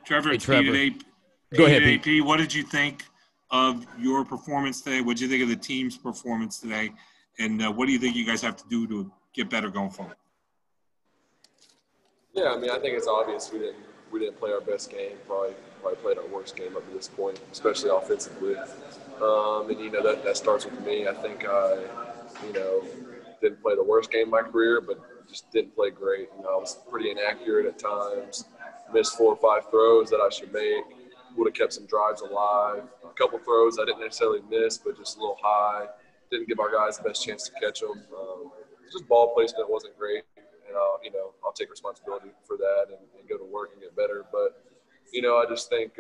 Trevor, Hey, Trevor. Go ahead, Pete. AP. What did you think of your performance today? What did you think of the team's performance today? And what do you think you guys have to do to get better going forward? Yeah, I mean, I think it's obvious we didn't play our best game. Probably played our worst game up to this point, especially offensively. And that starts with me. I think I didn't play the worst game of my career, but just didn't play great. I was pretty inaccurate at times. Missed 4 or 5 throws that I should make. Would have kept some drives alive. A couple throws I didn't necessarily miss, but just a little high. Didn't give our guys the best chance to catch them. Just ball placement wasn't great, and I'll take responsibility for that and go to work and get better. But I just think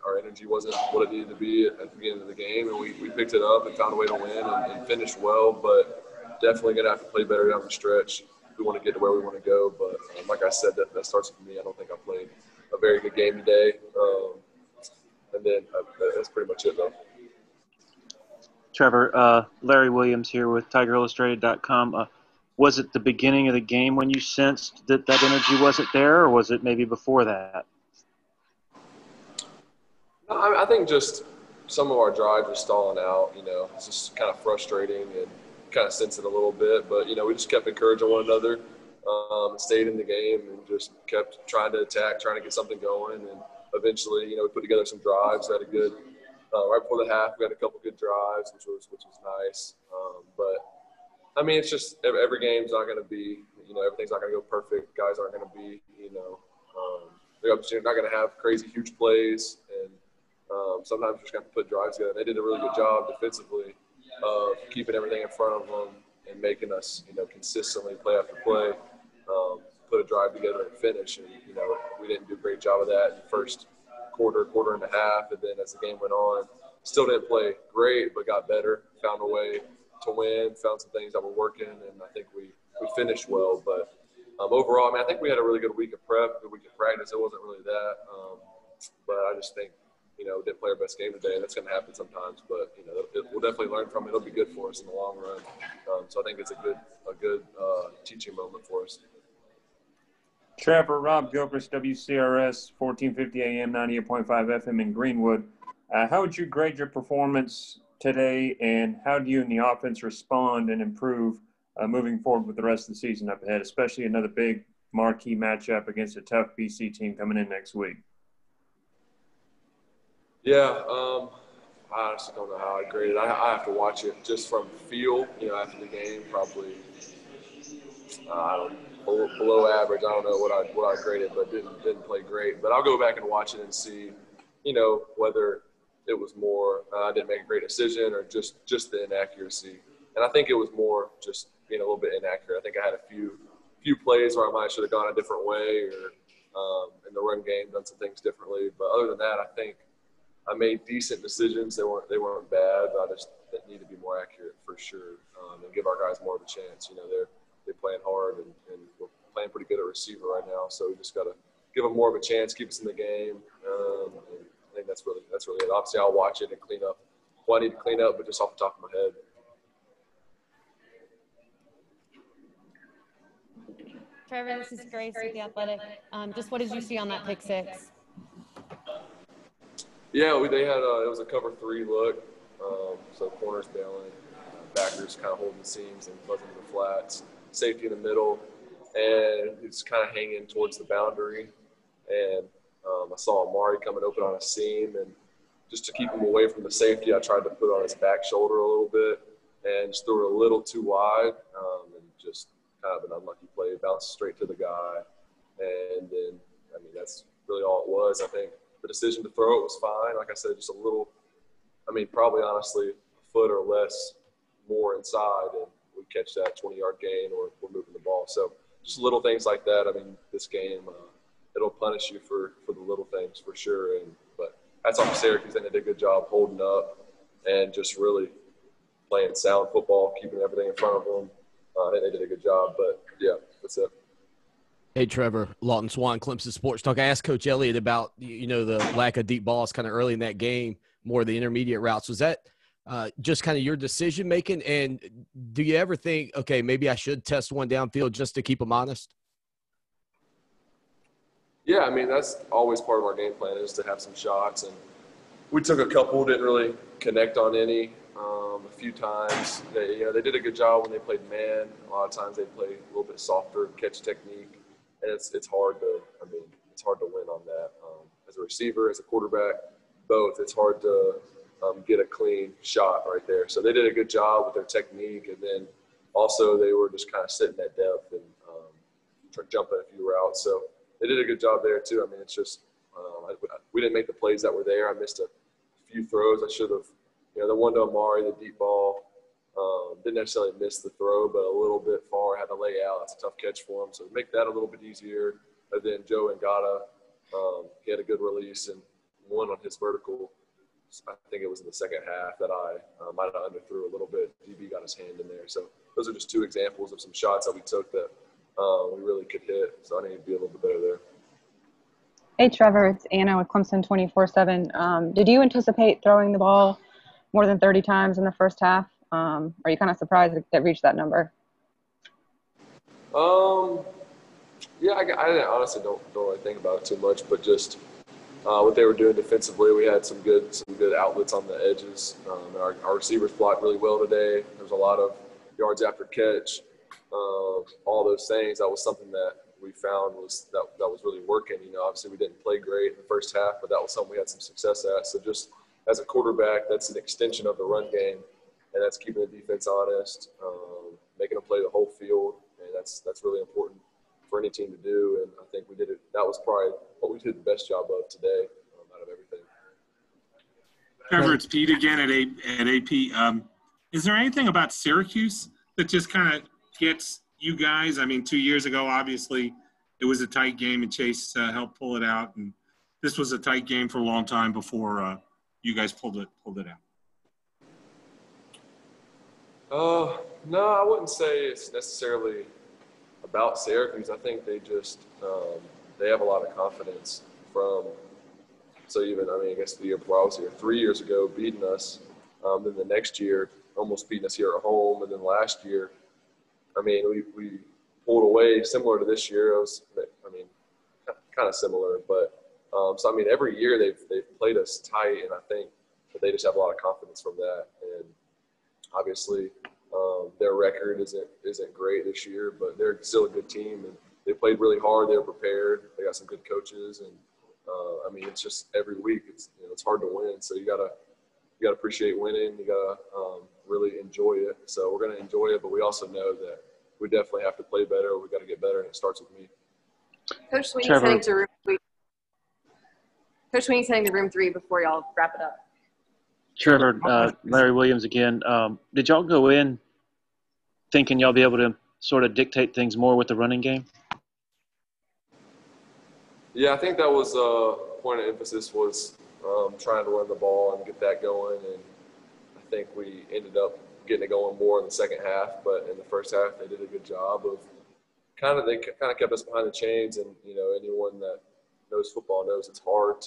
our energy wasn't what it needed to be at the beginning of the game, and we picked it up and found a way to win and finished well. But definitely going to have to play better down the stretch if we want to get to where we want to go. But like I said, that starts with me. I don't think I played a very good game today. And then that's pretty much it, though. Trevor, Larry Williams here with TigerIllustrated.com. Was it the beginning of the game when you sensed that energy wasn't there, or was it maybe before that? I think just some of our drives are stalling out. It's just kind of frustrating and kind of sense it a little bit. But, we just kept encouraging one another and stayed in the game and just kept trying to attack, trying to get something going. And eventually, we put together some drives, had a good right before the half, we had a couple good drives, which was nice. But, I mean, it's just every game's not going to be, everything's not going to go perfect. Guys aren't going to be, they're not going to have crazy, huge plays. And sometimes you're just going to put drives together. They did a really good job defensively of keeping everything in front of them and making us, consistently play after play, put a drive together and finish. And, we didn't do a great job of that in the first quarter and a half. And then as the game went on, still didn't play great, but got better, found a way to win, found some things that were working, and I think we finished well. But overall, I mean, I think we had a really good week of prep, good week of practice. It wasn't really that. But I just think, didn't play our best game today, and that's going to happen sometimes. But, we'll definitely learn from it. It'll be good for us in the long run. So I think it's a good teaching moment for us. Trevor, Rob Gilchrist, WCRS, 1450 AM, 98.5 FM in Greenwood. How would you grade your performance today, and how do you and the offense respond and improve moving forward with the rest of the season up ahead, especially another big marquee matchup against a tough BC team coming in next week? Yeah, I honestly don't know how I grade it. I have to watch it just from feel, after the game, probably below average. I don't know what I graded, but didn't play great. But I'll go back and watch it and see, whether it was more I didn't make a great decision or just the inaccuracy. And I think it was more just being a little bit inaccurate. I think I had a few plays where I might should have gone a different way or in the run game done some things differently. But other than that, I think I made decent decisions. They weren't bad, but I just need to be more accurate for sure and give our guys more of a chance. They're playing hard and we're playing pretty good at receiver right now. So we just got to give them more of a chance, keep us in the game. And I think that's really it. Obviously, I'll watch it and clean up what I need to clean up, but just off the top of my head. Trevor, this is Grace with The Athletic. Just what did you see on that pick six? Yeah, they had it was a cover 3 look. So corners bailing, backers kind of holding the seams and buzzing to the flats, safety in the middle, and it's kind of hanging towards the boundary. And I saw Amari coming open on a seam, and just to keep him away from the safety, I tried to put on his back shoulder a little bit and just threw it a little too wide and just kind of an unlucky play. It bounced straight to the guy. And then, I mean, that's really all it was. I think the decision to throw it was fine. Like I said, just a little, probably honestly a foot or less more inside, and we catch that 20-yard gain or we're moving the ball. So just little things like that. This game, it'll punish you for the little things for sure. But that's off Syracuse. They did a good job holding up and just really playing sound football, keeping everything in front of them. I think they did a good job. But, yeah, that's it. Hey, Trevor, Lawton Swan, Clemson Sports Talk. I asked Coach Elliott about, the lack of deep balls kind of early in that game. more of the intermediate routes. Was that just kind of your decision making? And do you ever think, okay, maybe I should test one downfield just to keep them honest? Yeah, I mean, that's always part of our game plan is to have some shots. And we took a couple, didn't really connect on any. A few times, they did a good job when they played man. A lot of times they play a little bit softer catch technique, and it's hard to win on that. As a receiver, as a quarterback, both. It's hard to get a clean shot right there. So they did a good job with their technique, and then also they were just kind of sitting at depth and jumping a few routes. So they did a good job there too. I mean, it's just we didn't make the plays that were there. I missed a few throws. I should have. The one to Amari, the deep ball, didn't necessarily miss the throw, but a little bit far, had to lay out. That's a tough catch for him. So to make that a little bit easier. And then Joe Ngata, he had a good release and one on his vertical. I think it was in the second half that I might have underthrew a little bit. DB got his hand in there. So those are just two examples of some shots that we took that we really could hit. So I need to be a little bit better there. Hey, Trevor, it's Anna with Clemson 24/7. Did you anticipate throwing the ball more than 30 times in the first half? Are you kind of surprised it reached that number? Yeah, I honestly don't really think about it too much, but just what they were doing defensively, we had some good outlets on the edges. Our receivers blocked really well today. There was a lot of yards after catch, all those things. That was something that we found that was really working. Obviously we didn't play great in the first half, but that was something we had some success at. So just as a quarterback, that's an extension of the run game, and that's keeping the defense honest, making them play the whole field, and that's really important for any team to do. And I think we did it. That was probably what we did the best job of today out of everything. Trevor, it's Pete again at AP. Is there anything about Syracuse that just kind of gets you guys? I mean, 2 years ago, obviously, it was a tight game, and Chase helped pull it out, and this was a tight game for a long time before you guys pulled it out. No, I wouldn't say it's necessarily about Syracuse. I think they just they have a lot of confidence from. So even I guess the year before I was here, 3 years ago, beating us. Then the next year, almost beating us here at home, and then last year, we pulled away similar to this year. It was, kind of similar, but. So every year they've played us tight, and I think that they just have a lot of confidence from that. And obviously, their record isn't great this year, but they're still a good team, and they played really hard. They were prepared. They got some good coaches, and it's just every week it's hard to win. So you gotta appreciate winning. You gotta really enjoy it. So we're gonna enjoy it, but we also know that we definitely have to play better. We got to get better, and it starts with me. Coach, when you heading to room 3. Coach, when you heading to room 3 before y'all wrap it up? Trevor, Larry Williams again. Did y'all go in thinking y'all be able to sort of dictate things more with the running game? Yeah, I think that was a point of emphasis was trying to run the ball and get that going. And I think we ended up getting it going more in the second half. But in the first half, they did a good job of they kept us behind the chains. And, anyone that knows football knows it's hard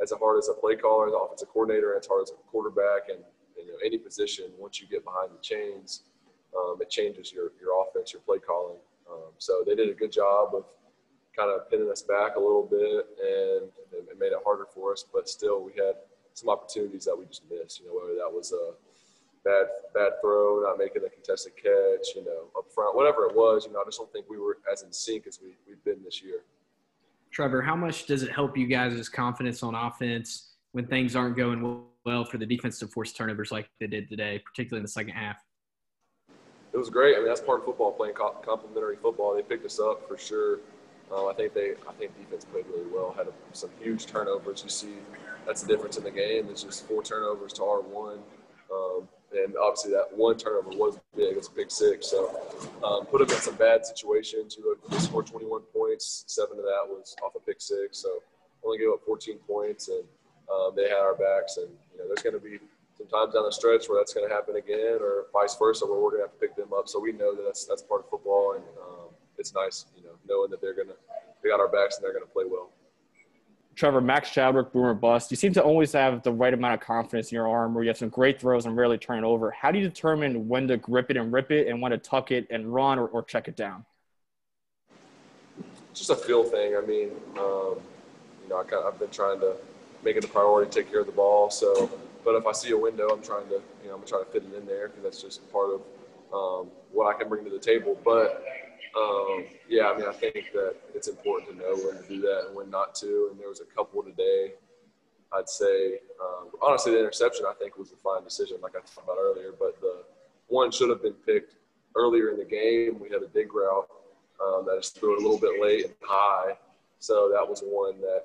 as hard as a play caller, as an offensive coordinator, and it's hard as a quarterback, and any position. Once you get behind the chains, it changes your offense, your play calling. So they did a good job of kind of pinning us back a little bit, and it made it harder for us. But still, we had some opportunities that we just missed. Whether that was a bad throw, not making a contested catch, up front, whatever it was. I just don't think we were as in sync as we've been this year. Trevor, how much does it help you guys' confidence on offense when things aren't going well for the defense to force turnovers like they did today, particularly in the second half? It was great. That's part of football, playing complementary football. They picked us up for sure. I think defense played really well. Had some huge turnovers. You see, that's the difference in the game. It's just 4 turnovers to our 1. And obviously that one turnover was big. It was a big 6. So put them in some bad situations. They scored 21 points. 7 of that was off a pick 6. So only gave up 14 points, and they had our backs. And there's going to be some times down the stretch where that's going to happen again, or vice versa, where we're going to have to pick them up. So we know that that's part of football, and it's nice, knowing that they got our backs and they're going to play well. Trevor, Max Chadwick, boomer bust. You seem to always have the right amount of confidence in your arm where you have some great throws and rarely turn it over. How do you determine when to grip it and rip it and when to tuck it and run or check it down? It's just a feel thing. I mean, I've been trying to make it a priority to take care of the ball. So, but if I see a window, I'm trying to fit it in there because that's just part of what I can bring to the table. But I think that it's important to know when to do that and when not to. And there was a couple today. I'd say, honestly, the interception I think was a fine decision, like I talked about earlier. But the one should have been picked earlier in the game. We had a dig route that just threw it a little bit late and high. So that was one that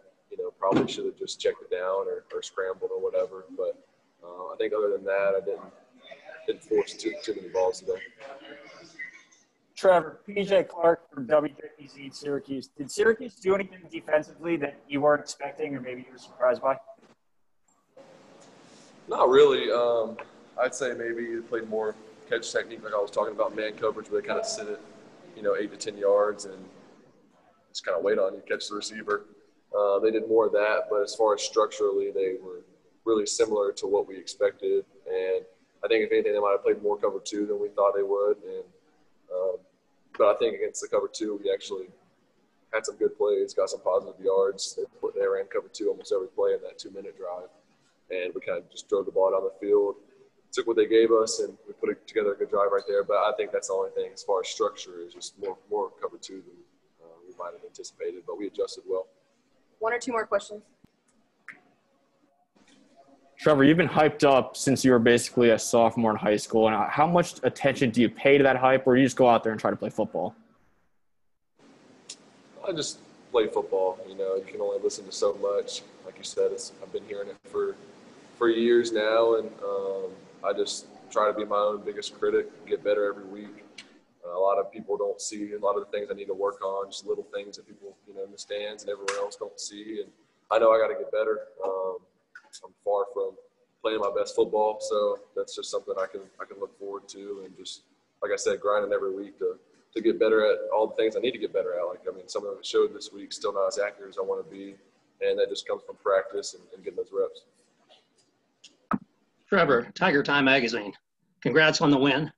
probably should have just checked it down or scrambled or whatever. But I think other than that, I didn't force too many balls today. Trevor, PJ Clark from WJPZ Syracuse. Did Syracuse do anything defensively that you weren't expecting or maybe you were surprised by? Not really. I'd say maybe he played more catch technique like I was talking about, man coverage, where they kind of sit at 8 to 10 yards and just kind of wait on you, catch the receiver. They did more of that, but as far as structurally, they were really similar to what we expected. And I think if anything, they might have played more cover 2 than we thought they would. And but I think against the cover 2, we actually had some good plays, got some positive yards. They ran cover 2 almost every play in that 2-minute drive. And we kind of just drove the ball down the field, took what they gave us, and we put together a good drive right there. But I think that's the only thing as far as structure is just more cover 2 than we might have anticipated. But we adjusted well. 1 or 2 more questions. Trevor, you've been hyped up since you were basically a sophomore in high school. And how much attention do you pay to that hype, or do you just go out there and try to play football? I just play football. You can only listen to so much. Like you said, I've been hearing it for years now, and I just try to be my own biggest critic, get better every week. A lot of people don't see a lot of the things I need to work on, just little things that people, in the stands and everyone else don't see. And I know I got to get better. I'm far from playing my best football, so that's just something I can look forward to, and just, like I said, grinding every week to get better at all the things I need to get better at. Some of it showed this week, still not as accurate as I want to be, and that just comes from practice and getting those reps. Trevor, Tiger Time Magazine, congrats on the win.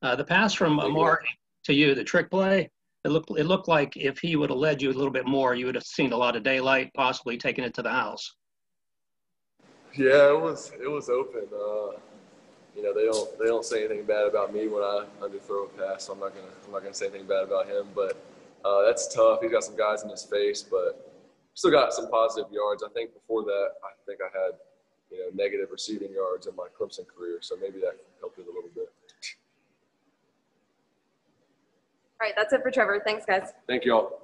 The pass from Amari to you, the trick play, it looked like if he would have led you a little bit more, you would have seen a lot of daylight, possibly taking it to the house. Yeah, it was open. They don't say anything bad about me when I underthrow a pass, so I'm not gonna say anything bad about him. But that's tough. He's got some guys in his face, but still got some positive yards. I think before that, I think I had negative receiving yards in my Clemson career, so maybe that helped it a little bit. All right, that's it for Trevor. Thanks, guys. Thank you all.